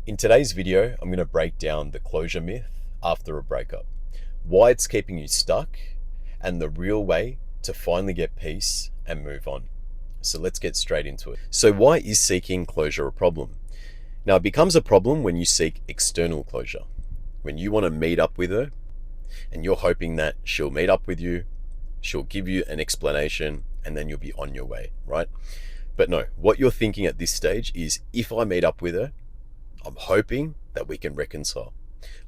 In today's video, I'm going to break down the closure myth after a breakup, why it's keeping you stuck, and the real way to finally get peace and move on. So let's get straight into it. So why is seeking closure a problem? Now, it becomes a problem when you seek external closure, when you want to meet up with her and you're hoping that she'll meet up with you, she'll give you an explanation, and then you'll be on your way, right? But no, what you're thinking at this stage is, if I meet up with her, I'm hoping that we can reconcile.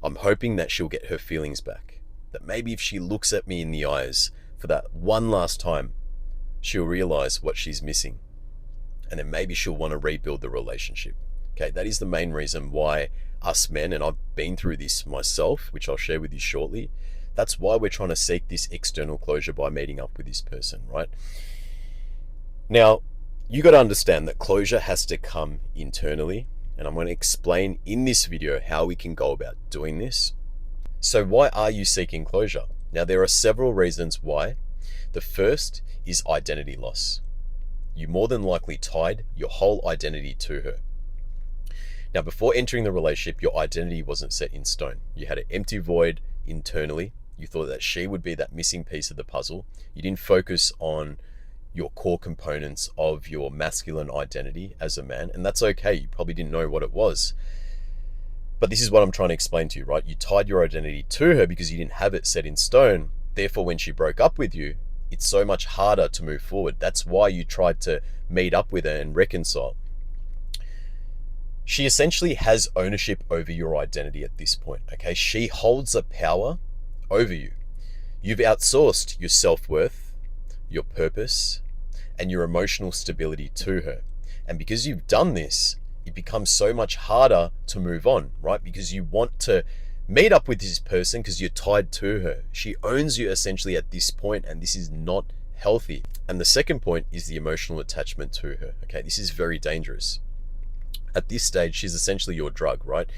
I'm hoping that she'll get her feelings back. That maybe if she looks at me in the eyes for that one last time, she'll realize what she's missing. And then maybe she'll want to rebuild the relationship. Okay, that is the main reason why us men, and I've been through this myself, which I'll share with you shortly, that's why we're trying to seek this external closure by meeting up with this person, right? Now, you got to understand that closure has to come internally. And I'm going to explain in this video how we can go about doing this. So why are you seeking closure? Now, there are several reasons why. The first is identity loss. You more than likely tied your whole identity to her. Now, before entering the relationship, your identity wasn't set in stone. You had an empty void internally. You thought that she would be that missing piece of the puzzle. You didn't focus on your core components of your masculine identity as a man, and that's okay. You probably didn't know what it was, but this is what I'm trying to explain to you, right? You tied your identity to her because you didn't have it set in stone. Therefore, when she broke up with you, it's so much harder to move forward. That's why you tried to meet up with her and reconcile. She essentially has ownership over your identity at this point, okay? She holds a power over you. You've outsourced your self-worth, your purpose, and your emotional stability to her. And because you've done this, it becomes so much harder to move on, right? Because you want to meet up with this person because you're tied to her. She owns you essentially at this point, and this is not healthy. And the second point is the emotional attachment to her. Okay, this is very dangerous. At this stage, she's essentially your drug, right?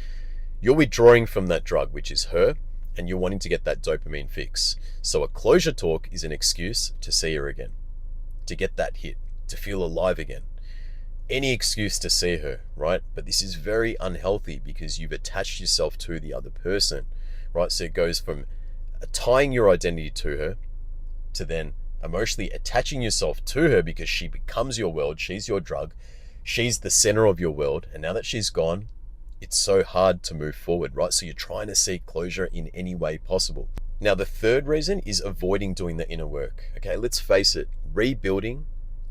You're withdrawing from that drug, which is her, and you're wanting to get that dopamine fix. So a closure talk is an excuse to see her again, to get that hit, to feel alive again. Any excuse to see her, right? But this is very unhealthy because you've attached yourself to the other person, right? So it goes from tying your identity to her to then emotionally attaching yourself to her because she becomes your world. She's your drug. She's the center of your world. And now that she's gone, it's so hard to move forward, right? So you're trying to seek closure in any way possible. Now, the third reason is avoiding doing the inner work. Okay, let's face it, rebuilding,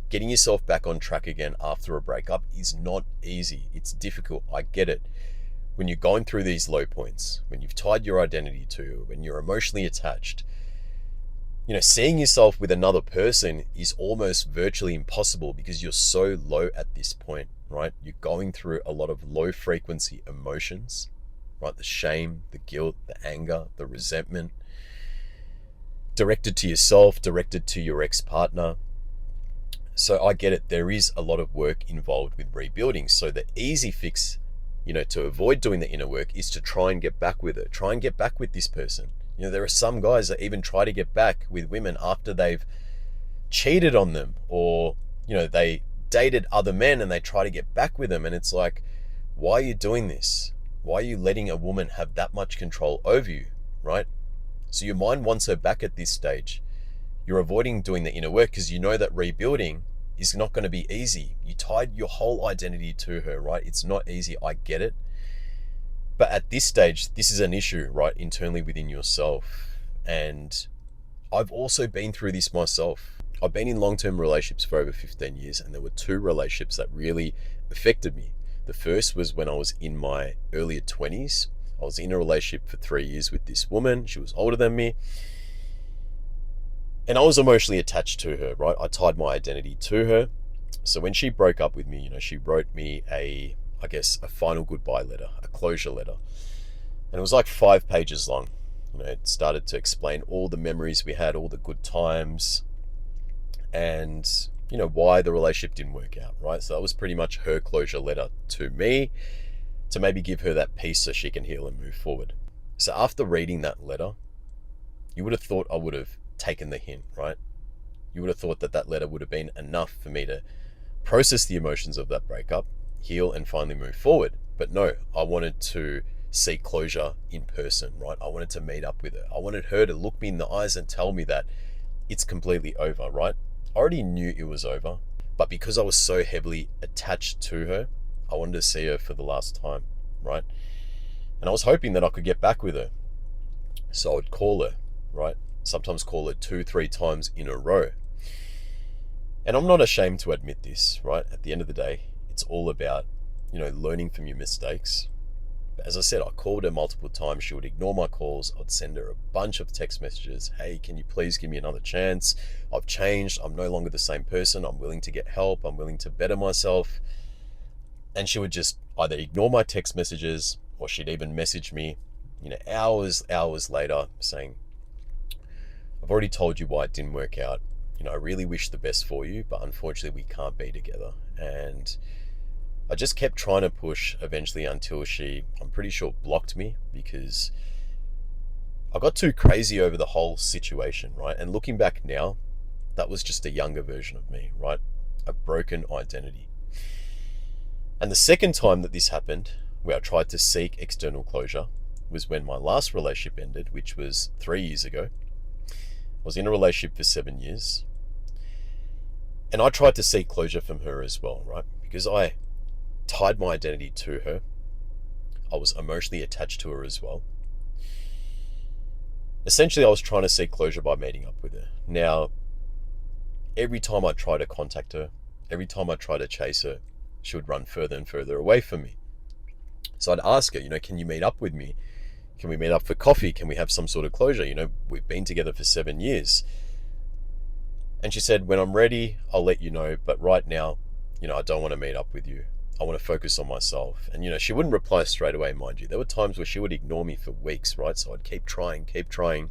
getting yourself back on track again after a breakup is not easy. It's difficult, I get it. When you're going through these low points, when you've tied your identity to, when you're emotionally attached, seeing yourself with another person is almost virtually impossible because you're so low at this point, right? You're going through a lot of low frequency emotions, right? The shame, the guilt, the anger, the resentment, directed to yourself, directed to your ex-partner. So I get it. There is a lot of work involved with rebuilding. So the easy fix, to avoid doing the inner work is to try and get back with her. Try and get back with this person. There are some guys that even try to get back with women after they've cheated on them, or, they dated other men and they try to get back with them. And it's like, why are you doing this? Why are you letting a woman have that much control over you, right? So your mind wants her back at this stage. You're avoiding doing the inner work because you know that rebuilding is not going to be easy. You tied your whole identity to her, right? It's not easy. I get it. But at this stage, this is an issue, right? Internally within yourself. And I've also been through this myself. I've been in long-term relationships for over 15 years, and there were two relationships that really affected me. The first was when I was in my earlier 20s. I was in a relationship for 3 years with this woman. She was older than me. And I was emotionally attached to her, right? I tied my identity to her. So when she broke up with me, she wrote me a final goodbye letter, a closure letter. And it was like 5 pages long. It started to explain all the memories we had, all the good times, and, why the relationship didn't work out, right? So that was pretty much her closure letter to me, to maybe give her that peace so she can heal and move forward. So after reading that letter, you would have thought I would have taken the hint, right? You would have thought that letter would have been enough for me to process the emotions of that breakup, heal, and finally move forward. But no, I wanted to seek closure in person, right? I wanted to meet up with her. I wanted her to look me in the eyes and tell me that it's completely over, right? I already knew it was over, but because I was so heavily attached to her, I wanted to see her for the last time, right? And I was hoping that I could get back with her. So I would call her, right? Sometimes call her 2-3 times in a row. And I'm not ashamed to admit this, right? At the end of the day, it's all about, learning from your mistakes. But as I said, I called her multiple times. She would ignore my calls. I'd send her a bunch of text messages. Hey, can you please give me another chance? I've changed. I'm no longer the same person. I'm willing to get help. I'm willing to better myself. And she would just either ignore my text messages, or she'd even message me, hours later saying, I've already told you why it didn't work out. I really wish the best for you, but unfortunately we can't be together. And I just kept trying to push eventually until she, I'm pretty sure, blocked me, because I got too crazy over the whole situation, right? And looking back now, that was just a younger version of me, right? A broken identity. And the second time that this happened, where I tried to seek external closure, was when my last relationship ended, which was 3 years ago. I was in a relationship for 7 years. And I tried to seek closure from her as well, right? Because I tied my identity to her. I was emotionally attached to her as well. Essentially, I was trying to seek closure by meeting up with her. Now, every time I tried to contact her, every time I tried to chase her, she would run further and further away from me. So I'd ask her, can you meet up with me? Can we meet up for coffee? Can we have some sort of closure? We've been together for 7 years. And she said, when I'm ready, I'll let you know. But right now, I don't want to meet up with you. I want to focus on myself. And, she wouldn't reply straight away, mind you. There were times where she would ignore me for weeks, right? So I'd keep trying. And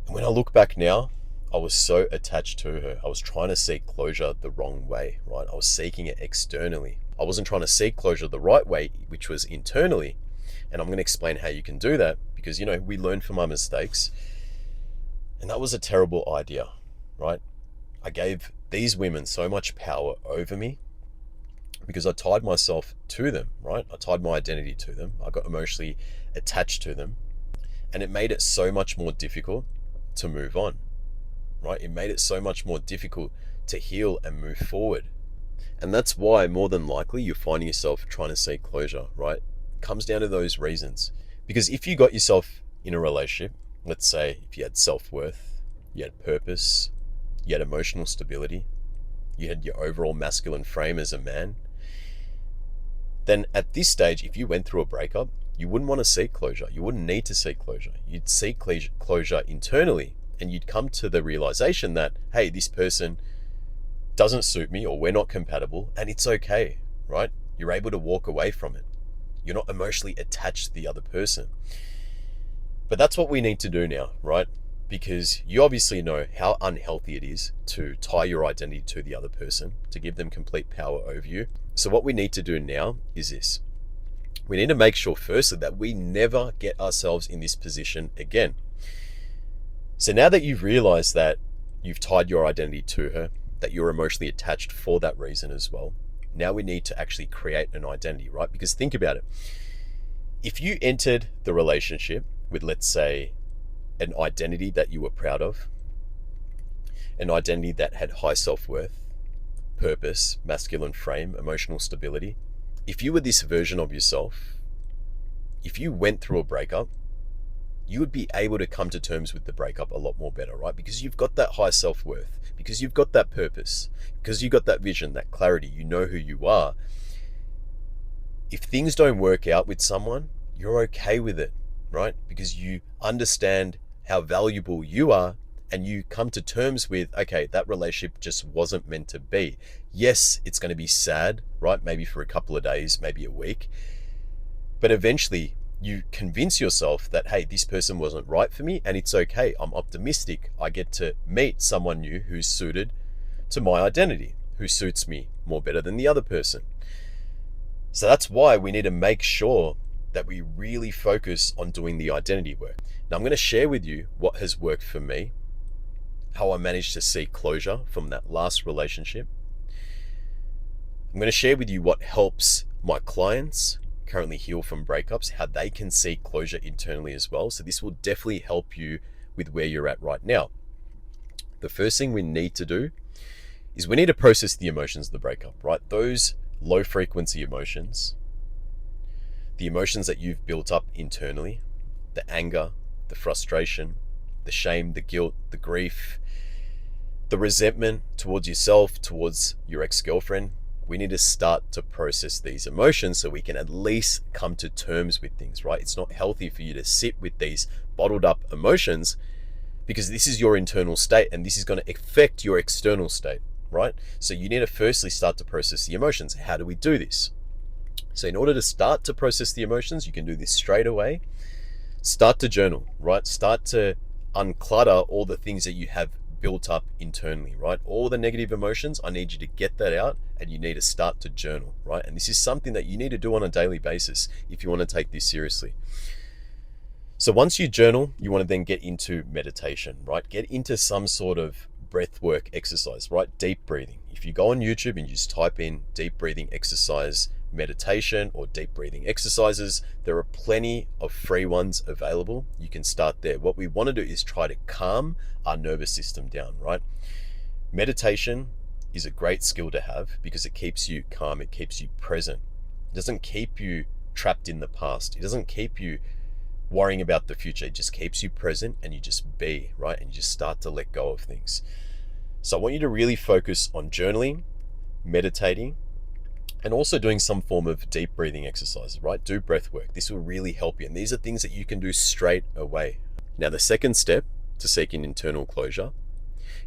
when I look back now, I was so attached to her. I was trying to seek closure the wrong way, right? I was seeking it externally. I wasn't trying to seek closure the right way, which was internally. And I'm going to explain how you can do that, because, we learn from our mistakes. And that was a terrible idea, right? I gave these women so much power over me because I tied myself to them, right? I tied my identity to them. I got emotionally attached to them. And it made it so much more difficult to move on, right? It made it so much more difficult to heal and move forward. And that's why, more than likely, you're finding yourself trying to seek closure, right? It comes down to those reasons. Because if you got yourself in a relationship, let's say if you had self-worth, you had purpose, you had emotional stability, you had your overall masculine frame as a man, then at this stage, if you went through a breakup, you wouldn't want to seek closure. You wouldn't need to seek closure. You'd seek closure internally, and you'd come to the realization that, hey, this person doesn't suit me, or we're not compatible, and it's okay, right? You're able to walk away from it. You're not emotionally attached to the other person. But that's what we need to do now, right? Because you obviously know how unhealthy it is to tie your identity to the other person, to give them complete power over you. So what we need to do now is this. We need to make sure, firstly, that we never get ourselves in this position again. So now that you've realized that you've tied your identity to her, that you're emotionally attached for that reason as well, now we need to actually create an identity, right? Because think about it. If you entered the relationship with, let's say, an identity that you were proud of, an identity that had high self-worth, purpose, masculine frame, emotional stability, if you were this version of yourself, if you went through a breakup, you would be able to come to terms with the breakup a lot more better, right? Because you've got that high self-worth, because you've got that purpose, because you've got that vision, that clarity, you know who you are. If things don't work out with someone, you're okay with it, right? Because you understand how valuable you are, and you come to terms with, okay, that relationship just wasn't meant to be. Yes, it's going to be sad, right? Maybe for a couple of days, maybe a week. But eventually you convince yourself that, hey, this person wasn't right for me, and it's okay. I'm optimistic. I get to meet someone new who's suited to my identity, who suits me more better than the other person. So that's why we need to make sure that we really focus on doing the identity work. Now, I'm going to share with you what has worked for me, how I managed to seek closure from that last relationship. I'm going to share with you what helps my clients currently heal from breakups, how they can seek closure internally as well. So this will definitely help you with where you're at right now. The first thing we need to do is we need to process the emotions of the breakup, right? Those low frequency emotions, the emotions that you've built up internally, the anger, the frustration, the shame, the guilt, the grief, the resentment towards yourself, towards your ex-girlfriend. We need to start to process these emotions so we can at least come to terms with things, right? It's not healthy for you to sit with these bottled up emotions, because this is your internal state and this is going to affect your external state, right? So you need to firstly start to process the emotions. How do we do this? So in order to start to process the emotions, you can do this straight away. Start to journal, right? Start to unclutter all the things that you have built up internally, right? All the negative emotions, I need you to get that out and you need to start to journal, right? And this is something that you need to do on a daily basis if you want to take this seriously. So once you journal, you want to then get into meditation, right? Get into some sort of breathwork exercise, right? Deep breathing. If you go on YouTube and you just type in deep breathing exercise meditation or deep breathing exercises, there are plenty of free ones available. You can start there. What we want to do is try to calm our nervous system down, right? Meditation is a great skill to have because it keeps you calm, it keeps you present. It doesn't keep you trapped in the past. It doesn't keep you worrying about the future. It just keeps you present and you just be, right? And you just start to let go of things. So I want you to really focus on journaling, meditating, and also doing some form of deep breathing exercises, right? Do breath work. This will really help you. And these are things that you can do straight away. Now, the second step to seeking internal closure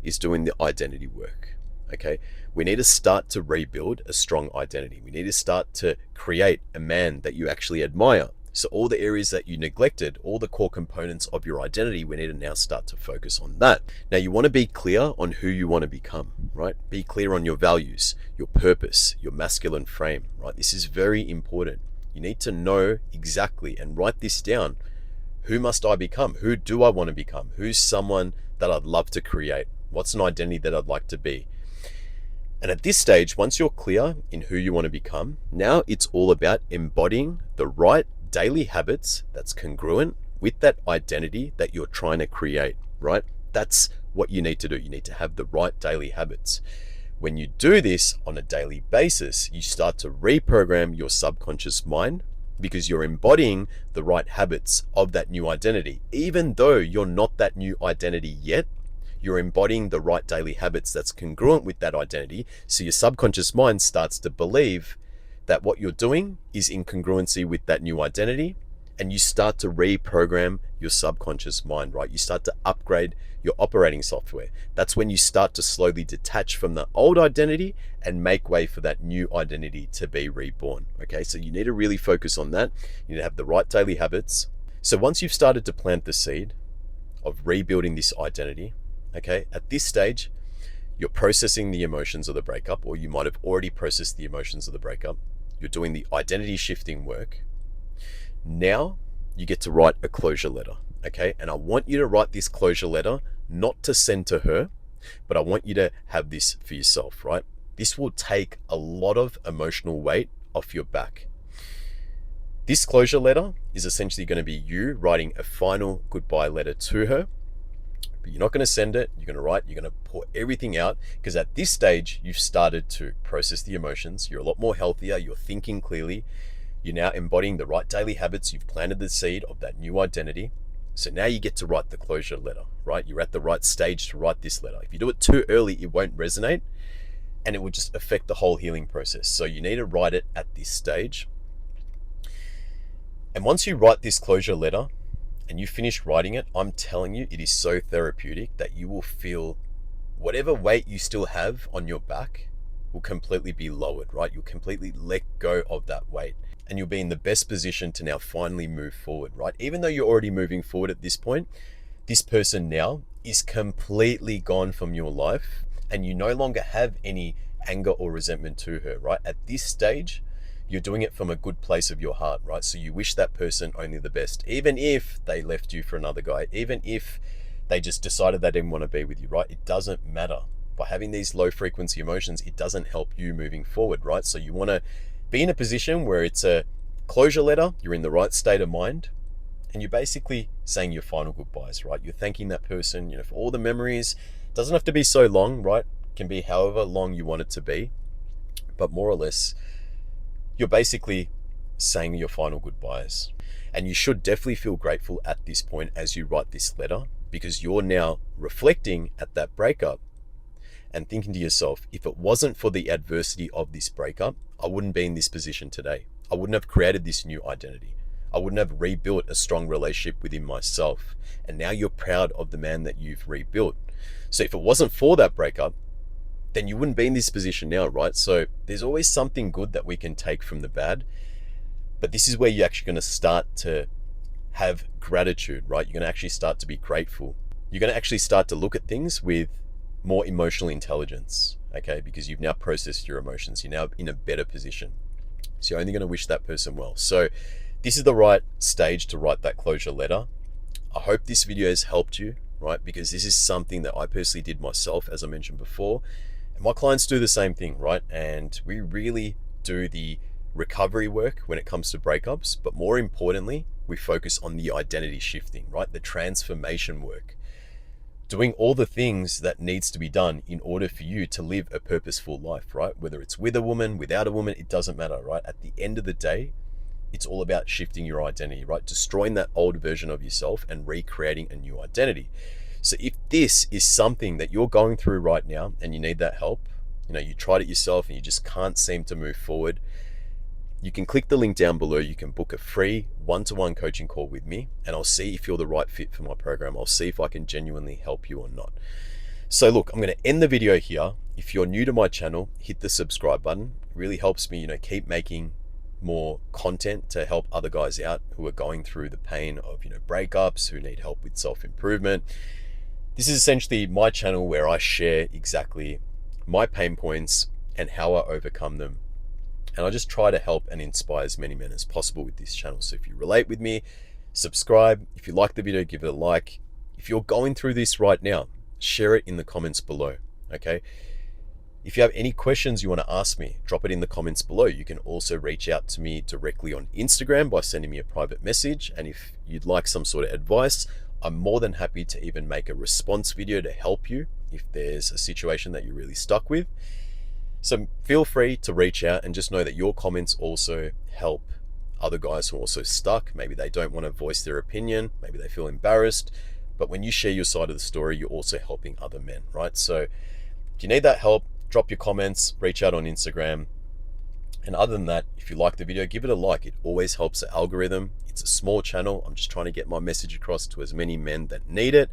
is doing the identity work, okay? We need to start to rebuild a strong identity. We need to start to create a man that you actually admire. So all the areas that you neglected, all the core components of your identity, we need to now start to focus on that. Now you want to be clear on who you want to become, right? Be clear on your values, your purpose, your masculine frame, right? This is very important. You need to know exactly and write this down. Who must I become? Who do I want to become? Who's someone that I'd love to create? What's an identity that I'd like to be? And at this stage, once you're clear in who you want to become, now it's all about embodying the right daily habits that's congruent with that identity that you're trying to create, right? That's what you need to do. You need to have the right daily habits. When you do this on a daily basis, you start to reprogram your subconscious mind because you're embodying the right habits of that new identity. Even though you're not that new identity yet, you're embodying the right daily habits that's congruent with that identity. So your subconscious mind starts to believe that what you're doing is in congruency with that new identity, and you start to reprogram your subconscious mind, right? You start to upgrade your operating software. That's when you start to slowly detach from the old identity and make way for that new identity to be reborn, okay? So you need to really focus on that. You need to have the right daily habits. So once you've started to plant the seed of rebuilding this identity, okay, at this stage, you're processing the emotions of the breakup, or you might have already processed the emotions of the breakup. You're doing the identity shifting work. Now you get to write a closure letter, okay? And I want you to write this closure letter not to send to her, but I want you to have this for yourself, right? This will take a lot of emotional weight off your back. This closure letter is essentially going to be you writing a final goodbye letter to her. But you're not going to send it. You're going to write, you're going to pour everything out, because at this stage, you've started to process the emotions. You're a lot more healthier. You're thinking clearly. You're now embodying the right daily habits. You've planted the seed of that new identity. So now you get to write the closure letter, right? You're at the right stage to write this letter. If you do it too early, it won't resonate and it will just affect the whole healing process. So you need to write it at this stage. And once you write this closure letter, and you finish writing it, I'm telling you, it is so therapeutic that you will feel whatever weight you still have on your back will completely be lowered, right? You'll completely let go of that weight and you'll be in the best position to now finally move forward, right? Even though you're already moving forward at this point, this person now is completely gone from your life and you no longer have any anger or resentment to her, right? At this stage, you're doing it from a good place of your heart, right? So you wish that person only the best, even if they left you for another guy, even if they just decided they didn't want to be with you, right? It doesn't matter. By having these low frequency emotions, it doesn't help you moving forward, right? So you want to Be in a position where it's a closure letter, you're in the right state of mind, and you're basically saying your final goodbyes, right? You're thanking that person, for all the memories. It doesn't have to be so long, right? It can be however long you want it to be, but more or less, you're basically saying your final goodbyes. And you should definitely feel grateful at this point as you write this letter, because you're now reflecting at that breakup and thinking to yourself, if it wasn't for the adversity of this breakup, I wouldn't be in this position today. I wouldn't have created this new identity. I wouldn't have rebuilt a strong relationship within myself. And now you're proud of the man that you've rebuilt. So if it wasn't for that breakup, then you wouldn't be in this position now, right? So there's always something good that we can take from the bad. But this is where you're actually going to start to have gratitude, right? You're going to actually start to be grateful. You're going to actually start to look at things with more emotional intelligence, okay? Because you've now processed your emotions. You're now in a better position. So you're only going to wish that person well. So this is the right stage to write that closure letter. I hope this video has helped you, right? Because this is something that I personally did myself, as I mentioned before. And my clients do the same thing, right? And we really do the recovery work when it comes to breakups, but more importantly, we focus on the identity shifting, right? The transformation work. Doing all the things that needs to be done in order for you to live a purposeful life, right? Whether it's with a woman, without a woman, it doesn't matter, right? At the end of the day, it's all about shifting your identity, right? Destroying that old version of yourself and recreating a new identity. So if this is something that you're going through right now and you need that help, you tried it yourself and you just can't seem to move forward, you can click the link down below. You can book a free one-to-one coaching call with me, and I'll see if you're the right fit for my program. I'll see if I can genuinely help you or not. So look, I'm going to end the video here. If you're new to my channel, hit the subscribe button. It really helps me, keep making more content to help other guys out who are going through the pain of, breakups, who need help with self-improvement. This is essentially my channel where I share exactly my pain points and how I overcome them. And I just try to help and inspire as many men as possible with this channel. So if you relate with me, subscribe. If you like the video, give it a like. If you're going through this right now, share it in the comments below, okay? If you have any questions you want to ask me, drop it in the comments below. You can also reach out to me directly on Instagram by sending me a private message. And if you'd like some sort of advice, I'm more than happy to even make a response video to help you if there's a situation that you're really stuck with. So feel free to reach out, and just know that your comments also help other guys who are also stuck. Maybe they don't want to voice their opinion. Maybe they feel embarrassed. But when you share your side of the story, you're also helping other men, right? So if you need that help, drop your comments, reach out on Instagram. And other than that, if you like the video, give it a like. It always helps the algorithm. It's a small channel. I'm just trying to get my message across to as many men that need it.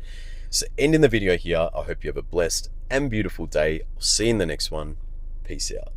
So ending the video here, I hope you have a blessed and beautiful day. I'll see you in the next one. Peace out.